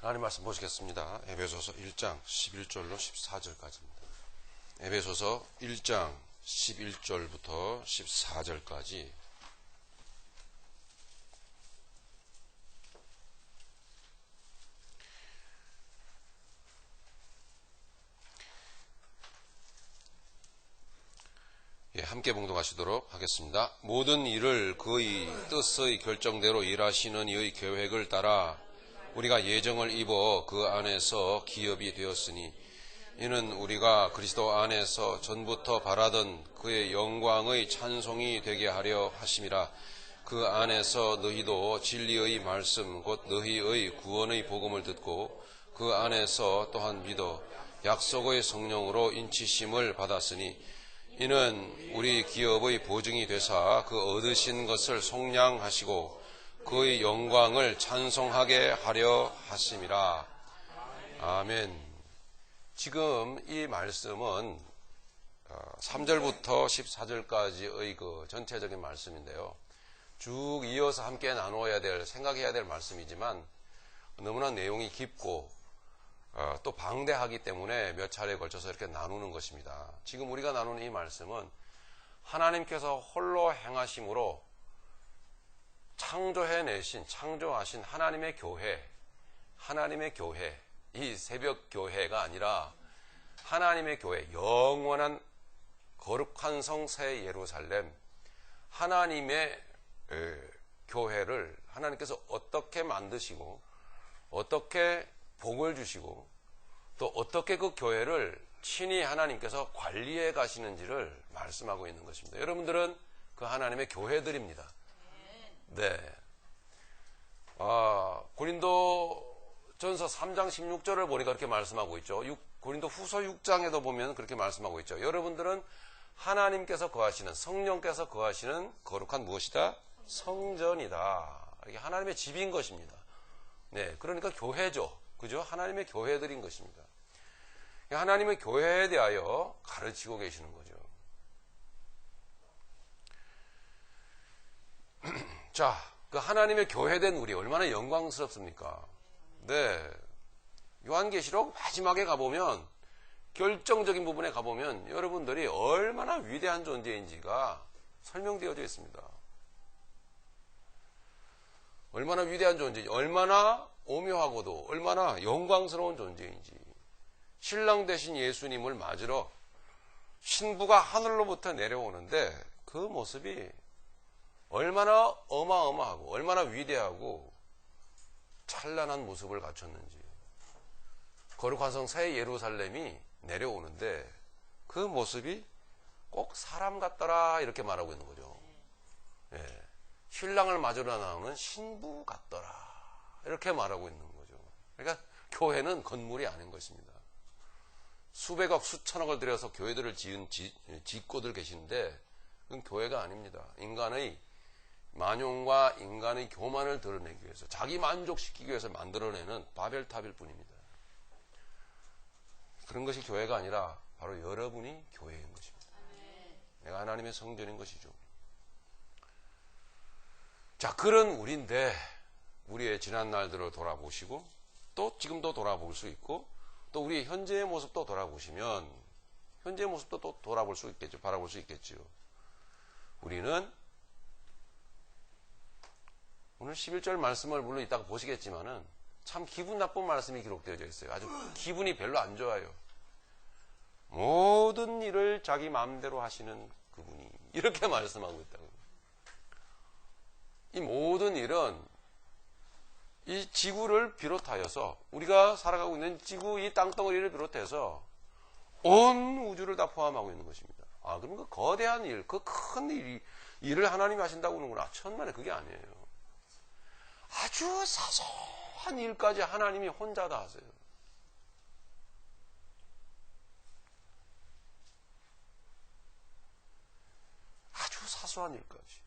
하나님 말씀 보시겠습니다. 에베소서 1장 11절로 14절까지입니다. 에베소서 1장 11절부터 14절까지 함께 봉독하시도록 하겠습니다. 모든 일을 그의 뜻의 결정대로 일하시는 이의 계획을 따라 우리가 예정을 입어 그 안에서 기업이 되었으니 이는 우리가 그리스도 안에서 전부터 바라던 그의 영광의 찬송이 되게 하려 하심이라. 그 안에서 너희도 진리의 말씀 곧 너희의 구원의 복음을 듣고 그 안에서 또한 믿어 약속의 성령으로 인치심을 받았으니 이는 우리 기업의 보증이 되사 그 얻으신 것을 속량하시고 그의 영광을 찬송하게 하려 하심이라. 아멘. 지금 이 말씀은 3절부터 14절까지의 그 전체적인 말씀인데요. 쭉 이어서 함께 나누어야 될, 생각해야 될 말씀이지만 너무나 내용이 깊고 또 방대하기 때문에 몇 차례에 걸쳐서 이렇게 나누는 것입니다. 지금 우리가 나누는 이 말씀은 하나님께서 홀로 행하심으로 창조하신 하나님의 교회, 이 새벽 교회가 아니라 하나님의 교회, 영원한 거룩한 성 새 예루살렘, 하나님의 교회를 하나님께서 어떻게 만드시고 어떻게 복을 주시고 또 어떻게 그 교회를 친히 하나님께서 관리해 가시는지를 말씀하고 있는 것입니다. 여러분들은 그 하나님의 교회들입니다. 네. 고린도전서 3장 16절을 보니까 그렇게 말씀하고 있죠. 고린도 후서 6장에도 보면 그렇게 말씀하고 있죠. 여러분들은 하나님께서 거하시는, 성령께서 거하시는 거룩한 무엇이다? 성전이다. 이게 하나님의 집인 것입니다. 네. 그러니까 교회죠. 그죠? 하나님의 교회들인 것입니다. 하나님의 교회에 대하여 가르치고 계시는 거죠. 자, 그 하나님의 교회된 우리 얼마나 영광스럽습니까? 네. 요한계시록 마지막에 가보면, 결정적인 부분에 가보면 여러분들이 얼마나 위대한 존재인지가 설명되어져 있습니다. 얼마나 위대한 존재인지, 얼마나 오묘하고도 얼마나 영광스러운 존재인지, 신랑 되신 예수님을 맞으러 신부가 하늘로부터 내려오는데 그 모습이 얼마나 어마어마하고 얼마나 위대하고 찬란한 모습을 갖췄는지, 거룩한 성 새 예루살렘이 내려오는데 그 모습이 꼭 사람 같더라 이렇게 말하고 있는 거죠. 예. 신랑을 맞으러 나오는 신부 같더라 이렇게 말하고 있는 거죠. 그러니까 교회는 건물이 아닌 것입니다. 수백억 수천억을 들여서 교회들을 짓고들 계시는데 그건 교회가 아닙니다. 인간의 만용과 인간의 교만을 드러내기 위해서, 자기 만족시키기 위해서 만들어내는 바벨탑일 뿐입니다. 그런 것이 교회가 아니라 바로 여러분이 교회인 것입니다. 내가 하나님의 성전인 것이죠. 자, 그런 우리인데 우리의 지난 날들을 돌아보시고 또 지금도 돌아볼 수 있고 또 우리의 현재의 모습도 돌아보시면 현재의 모습도 또 돌아볼 수 있겠죠. 바라볼 수 있겠죠. 우리는 오늘 11절 말씀을 물론 이따가 보시겠지만은 참 기분 나쁜 말씀이 기록되어져 있어요. 아주 기분이 별로 안 좋아요. 모든 일을 자기 마음대로 하시는 그분이 이렇게 말씀하고 있다고. 이 모든 일은 이 지구를 비롯하여서, 우리가 살아가고 있는 지구, 이 땅덩어리를 비롯해서 온 우주를 다 포함하고 있는 것입니다. 아, 그럼 그 거대한 일, 그 큰 일을 하나님이 하신다고 하는구나. 천만에 그게 아니에요. 아주 사소한 일까지 하나님이 혼자 다 하세요. 아주 사소한 일까지.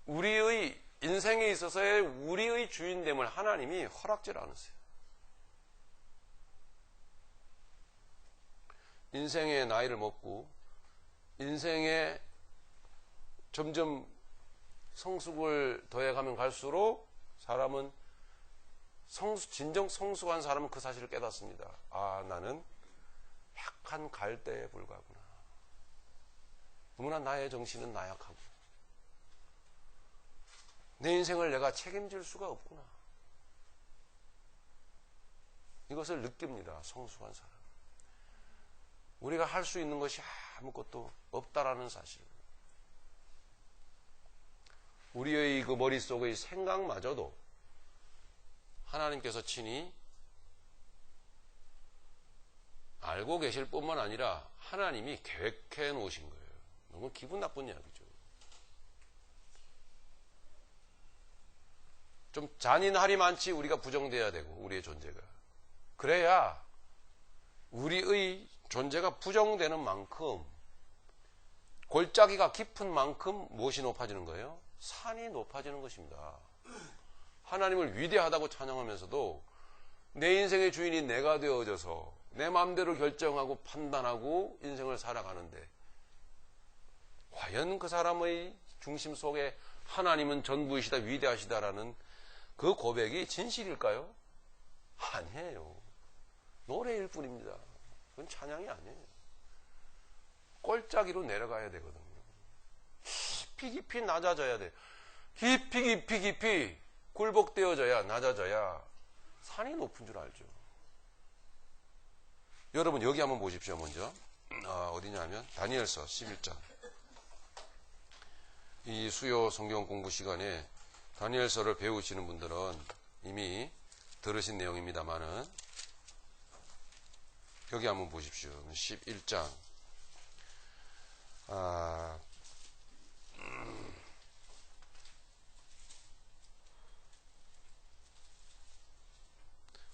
우리의 인생에 있어서의 우리의 주인됨을 하나님이 허락질 않으세요. 인생의 나이를 먹고 인생에 점점 성숙을 더해가면 갈수록 사람은 진정 성숙한 사람은 그 사실을 깨닫습니다. 아, 나는 약한 갈대에 불과하구나. 너무나 나의 정신은 나약하고 내 인생을 내가 책임질 수가 없구나. 이것을 느낍니다. 성숙한 사람. 우리가 할 수 있는 것이 아무것도 없다라는 사실. 우리의 그 머릿속의 생각마저도 하나님께서 친히 알고 계실 뿐만 아니라 하나님이 계획해 놓으신 거예요. 너무 기분 나쁜 이야기죠. 좀 잔인하리만치 우리가 부정돼야 되고, 우리의 존재가. 그래야 우리의 존재가 부정되는 만큼, 골짜기가 깊은 만큼 무엇이 높아지는 거예요? 산이 높아지는 것입니다. 하나님을 위대하다고 찬양하면서도 내 인생의 주인이 내가 되어져서 내 마음대로 결정하고 판단하고 인생을 살아가는데, 과연 그 사람의 중심 속에 하나님은 전부이시다, 위대하시다라는 그 고백이 진실일까요? 아니에요. 노래일 뿐입니다. 그건 찬양이 아니에요. 꼴짜기로 내려가야 되거든요. 깊이 깊이 낮아져야 돼. 깊이 굴복되어져야, 낮아져야 산이 높은 줄 알죠. 여러분 여기 한번 보십시오. 먼저 어디냐면 다니엘서 11장. 이 수요 성경 공부 시간에 다니엘서를 배우시는 분들은 이미 들으신 내용입니다만은, 여기 한번 보십시오. 11장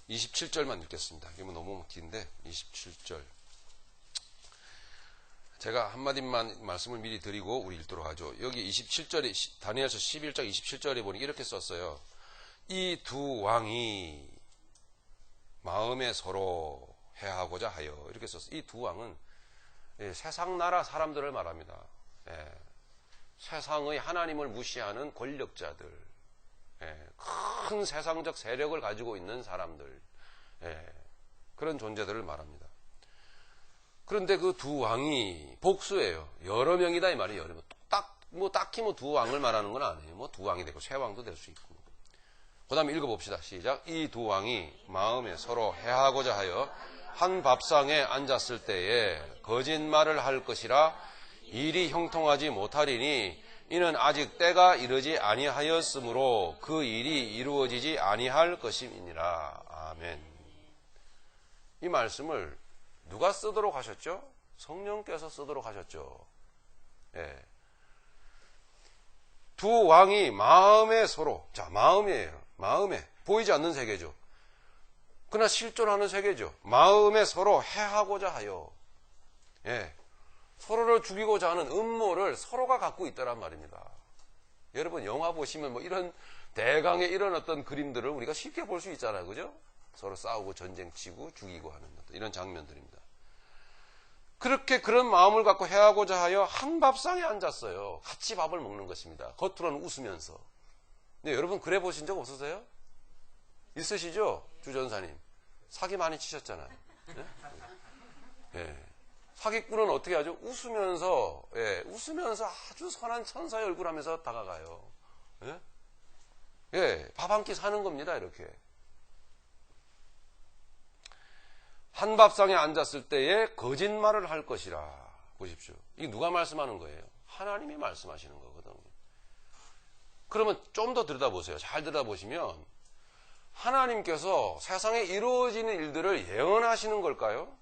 27절만 읽겠습니다. 이게 뭐 너무 긴데 27절. 제가 한마디만 말씀을 미리 드리고 우리 읽도록 하죠. 여기 27절에, 다니엘서 11장 27절에 보니 이렇게 썼어요. 이 두 왕이 마음에 서로 해하고자 하여, 이렇게 썼어요. 이 두 왕은 세상 나라 사람들을 말합니다. 세상의 하나님을 무시하는 권력자들, 큰 세상적 세력을 가지고 있는 사람들, 그런 존재들을 말합니다. 그런데 그 두 왕이 복수예요. 여러 명이다 이 말이에요. 여러 명. 딱히 두 왕을 말하는 건 아니에요. 두 왕이 되고 세 왕도 될 수 있고. 그 다음에 읽어봅시다. 시작. 이 두 왕이 마음에 서로 해하고자 하여 한 밥상에 앉았을 때에 거짓말을 할 것이라 일이 형통하지 못하리니, 이는 아직 때가 이르지 아니하였으므로 그 일이 이루어지지 아니할 것임이니라. 아멘. 이 말씀을 누가 쓰도록 하셨죠? 성령께서 쓰도록 하셨죠. 두 왕이 마음에 서로, 자, 마음이에요. 마음에 보이지 않는 세계죠. 그러나 실존하는 세계죠. 마음에 서로 해하고자 하여, 서로를 죽이고자 하는 음모를 서로가 갖고 있다란 말입니다. 여러분 영화 보시면 이런 대강의 이런 어떤 그림들을 우리가 쉽게 볼 수 있잖아요. 그죠? 서로 싸우고 전쟁치고 죽이고 하는 이런 장면들입니다. 그렇게 그런 마음을 갖고 해하고자 하여 한 밥상에 앉았어요. 같이 밥을 먹는 것입니다. 겉으로는 웃으면서. 근데 여러분 그래 보신 적 없으세요? 있으시죠? 주전사님. 사기 많이 치셨잖아요. 사기꾼은 어떻게 하죠? 웃으면서, 웃으면서 아주 선한 천사의 얼굴 하면서 다가가요. 밥 한 끼 사는 겁니다, 이렇게. 한 밥상에 앉았을 때에 거짓말을 할 것이라. 보십시오. 이게 누가 말씀하는 거예요? 하나님이 말씀하시는 거거든요. 그러면 좀 더 들여다보세요. 잘 들여다보시면 하나님께서 세상에 이루어지는 일들을 예언하시는 걸까요?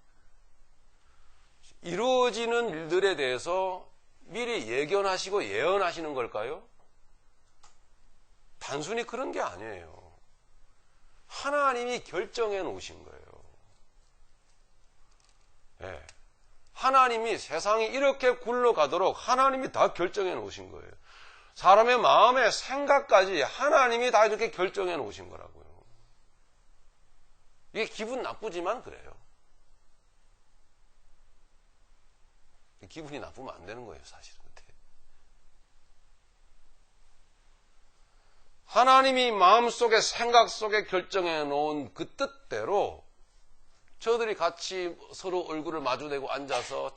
이루어지는 일들에 대해서 미리 예견하시고 예언하시는 걸까요? 단순히 그런 게 아니에요. 하나님이 결정해 놓으신 거예요. 하나님이 세상이 이렇게 굴러가도록 하나님이 다 결정해 놓으신 거예요. 사람의 마음의 생각까지 하나님이 다 이렇게 결정해 놓으신 거라고요. 이게 기분 나쁘지만 그래요. 기분이 나쁘면 안 되는 거예요, 사실은. 하나님이 마음속에 생각 속에 결정해 놓은 그 뜻대로 저들이 같이 서로 얼굴을 마주대고 앉아서